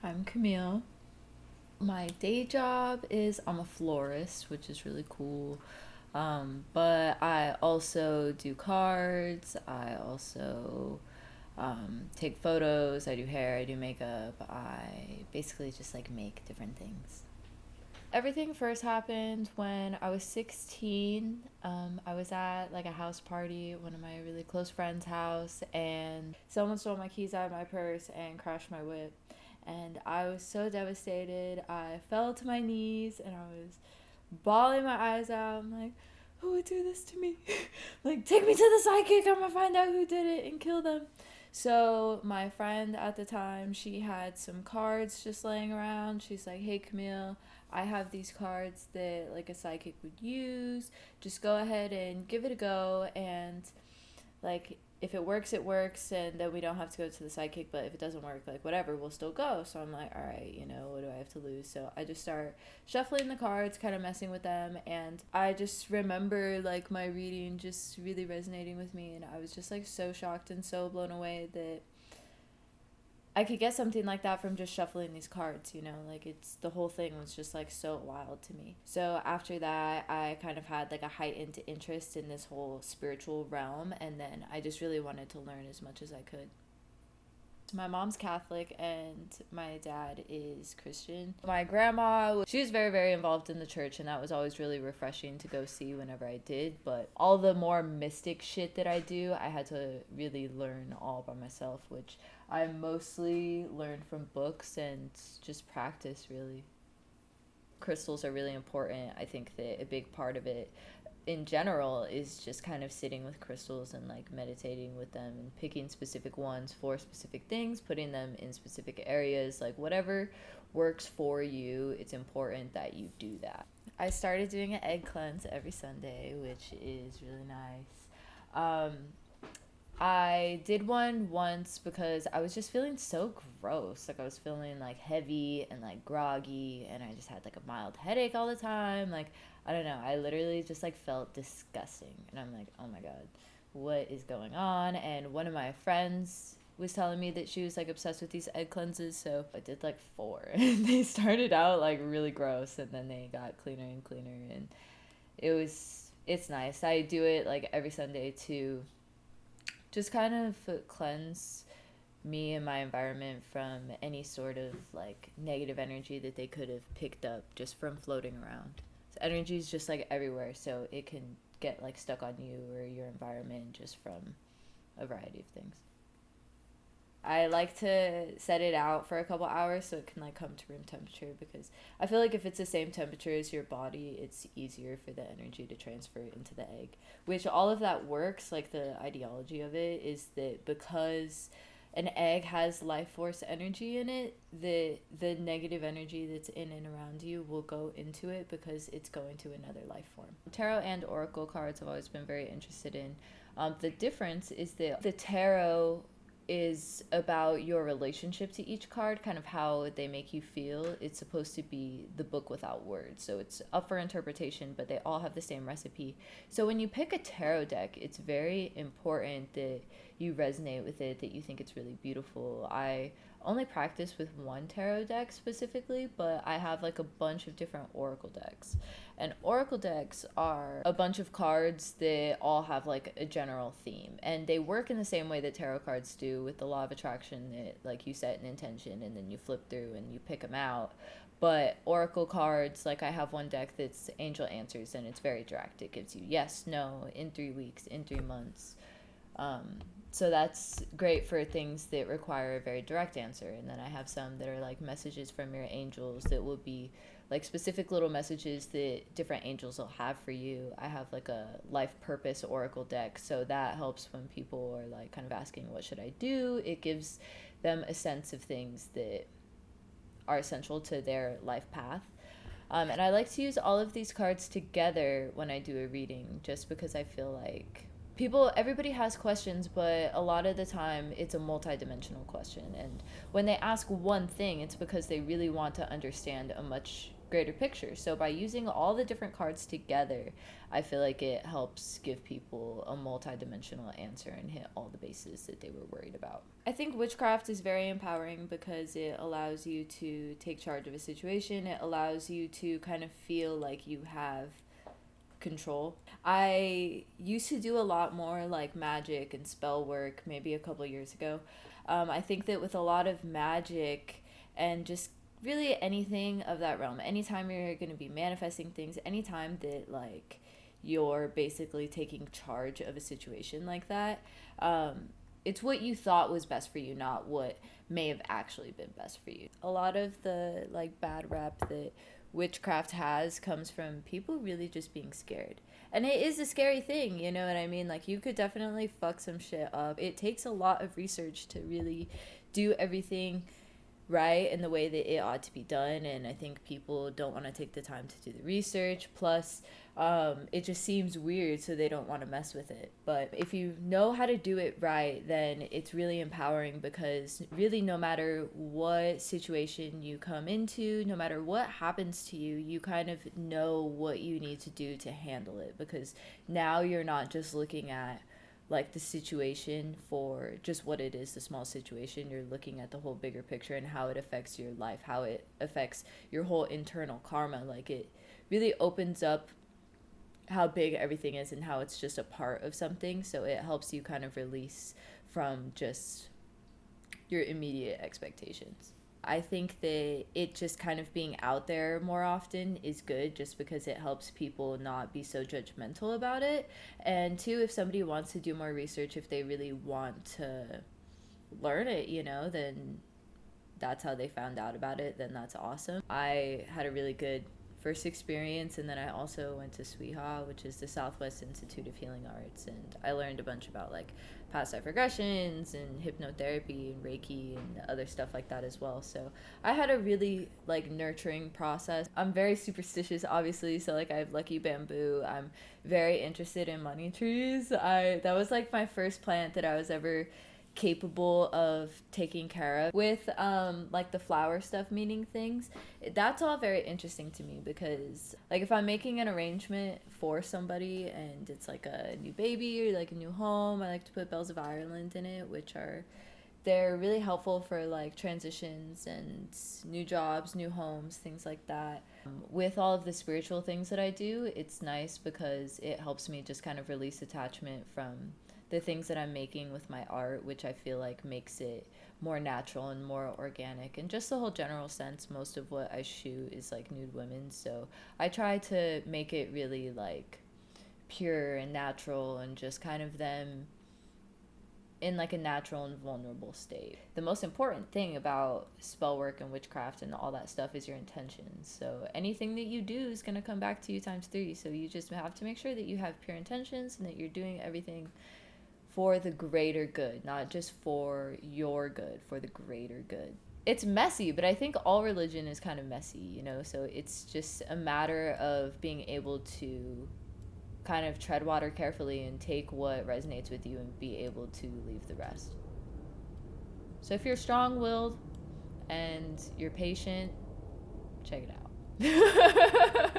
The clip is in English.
I'm Camille. My day job is I'm a florist, which is really cool. But I also do cards. I also take photos. I do hair. I do makeup. I basically just like make different things. Everything first happened when I was 16. I was at like a house party at one of my really close friends' house, and someone stole my keys out of my purse and crashed my whip. And I was so devastated. I fell to my knees and I was bawling my eyes out. I'm like, who would do this to me? Like, take me to the psychic. I'm gonna find out who did it and kill them. So my friend at the time, she had some cards just laying around. She's like, hey Camille, I have these cards that like a psychic would use. Just go ahead and give it a go, and like if it works, it works, and then we don't have to go to the psychic. But if it doesn't work, like whatever, we'll still go. So I'm like, all right, what do I have to lose? So I just start shuffling the cards, kind of messing with them, and I just remember like my reading just really resonating with me, and I was just like so shocked and so blown away that I could get something like that from just shuffling these cards, like it's the whole thing was just like so wild to me. So after that, I kind of had like a heightened interest in this whole spiritual realm, and then I just really wanted to learn as much as I could. My mom's Catholic and my dad is Christian. My grandma, she was very, very involved in the church, and that was always really refreshing to go see whenever I did. But all the more mystic shit that I do, I had to really learn all by myself, which I mostly learned from books and just practice, really. Crystals are really important. I think that a big part of it in general is just kind of sitting with crystals and like meditating with them and picking specific ones for specific things, putting them in specific areas, like whatever works for you. It's important that you do that. I started doing an egg cleanse every Sunday, which is really nice. I did one once because I was just feeling so gross. Like I was feeling like heavy and like groggy, and I just had like a mild headache all the time. Like I don't know, I literally just like felt disgusting. And I'm like, "Oh my god, what is going on?" And one of my friends was telling me that she was like obsessed with these egg cleanses, so I did like 4. And they started out like really gross, and then they got cleaner and cleaner, and it's nice. I do it like every Sunday to just kind of cleanse me and my environment from any sort of like negative energy that they could have picked up just from floating around. So energy is just like everywhere, so it can get like stuck on you or your environment just from a variety of things. I like to set it out for a couple hours so it can like come to room temperature, because I feel like if it's the same temperature as your body, it's easier for the energy to transfer into the egg. Which all of that works, like the ideology of it is that because an egg has life force energy in it, the negative energy that's in and around you will go into it because it's going to another life form. Tarot and oracle cards I've always been very interested in. The difference is that the tarot is about your relationship to each card, kind of how they make you feel. It's supposed to be the book without words, so it's up for interpretation, but they all have the same recipe. So when you pick a tarot deck, it's very important that you resonate with it, that you think it's really beautiful. I only practice with one tarot deck specifically, but I have like a bunch of different oracle decks. And oracle decks are a bunch of cards that all have like a general theme, and they work in the same way that tarot cards do, with the law of attraction, that like you set an intention and then you flip through and you pick them out. But oracle cards, like I have one deck that's angel answers, and it's very direct. It gives you yes, no, in 3 weeks, in 3 months. So that's great for things that require a very direct answer. And then I have some that are like messages from your angels, that will be like specific little messages that different angels will have for you. I have like a life purpose oracle deck, so that helps when people are like kind of asking, what should I do? It gives them a sense of things that are essential to their life path. And I like to use all of these cards together when I do a reading, just because I feel like everybody has questions, but a lot of the time it's a multi-dimensional question. And when they ask one thing, it's because they really want to understand a much greater picture. So by using all the different cards together, I feel like it helps give people a multi-dimensional answer and hit all the bases that they were worried about. I think witchcraft is very empowering because it allows you to take charge of a situation. It allows you to kind of feel like you have control. I used to do a lot more like magic and spell work maybe a couple years ago. I think that with a lot of magic and just really anything of that realm, anytime you're going to be manifesting things, anytime that like you're basically taking charge of a situation like that, it's what you thought was best for you, not what may have actually been best for you. A lot of the like bad rap that witchcraft has comes from people really just being scared. And it is a scary thing, you know what I mean? Like, you could definitely fuck some shit up. It takes a lot of research to really do everything right in the way that it ought to be done, and I think people don't want to take the time to do the research. Plus it just seems weird, so they don't want to mess with it. But if you know how to do it right, then it's really empowering, because really no matter what situation you come into, no matter what happens to you, you kind of know what you need to do to handle it, because now you're not just looking at like the situation for just what it is, the small situation. You're looking at the whole bigger picture and how it affects your life, how it affects your whole internal karma. Like, it really opens up how big everything is and how it's just a part of something. So it helps you kind of release from just your immediate expectations. I think that it just kind of being out there more often is good, just because it helps people not be so judgmental about it. And two, if somebody wants to do more research, if they really want to learn it, you know, then that's how they found out about it, then that's awesome. I had a really good first experience, and then I also went to SWIHA, which is the Southwest Institute of Healing Arts, and I learned a bunch about like past life regressions and hypnotherapy and Reiki and other stuff like that as well. So I had a really like nurturing process. I'm very superstitious, obviously, so like I have lucky bamboo. I'm very interested in money trees. That was like my first plant that I was ever capable of taking care of. With like the flower stuff meaning things, that's all very interesting to me, because like if I'm making an arrangement for somebody and it's like a new baby or like a new home, I like to put bells of Ireland in it, which they're really helpful for like transitions and new jobs, new homes, things like that. With all of the spiritual things that I do, it's nice because it helps me just kind of release attachment from the things that I'm making with my art, which I feel like makes it more natural and more organic. And just the whole general sense, most of what I shoot is like nude women, so I try to make it really like pure and natural and just kind of them in like a natural and vulnerable state. The most important thing about spell work and witchcraft and all that stuff is your intentions. So anything that you do is going to come back to you times 3. So you just have to make sure that you have pure intentions and that you're doing everything for the greater good, not just for your good, for the greater good. It's messy, but I think all religion is kind of messy, you know? So it's just a matter of being able to kind of tread water carefully and take what resonates with you and be able to leave the rest. So if you're strong-willed and you're patient, check it out.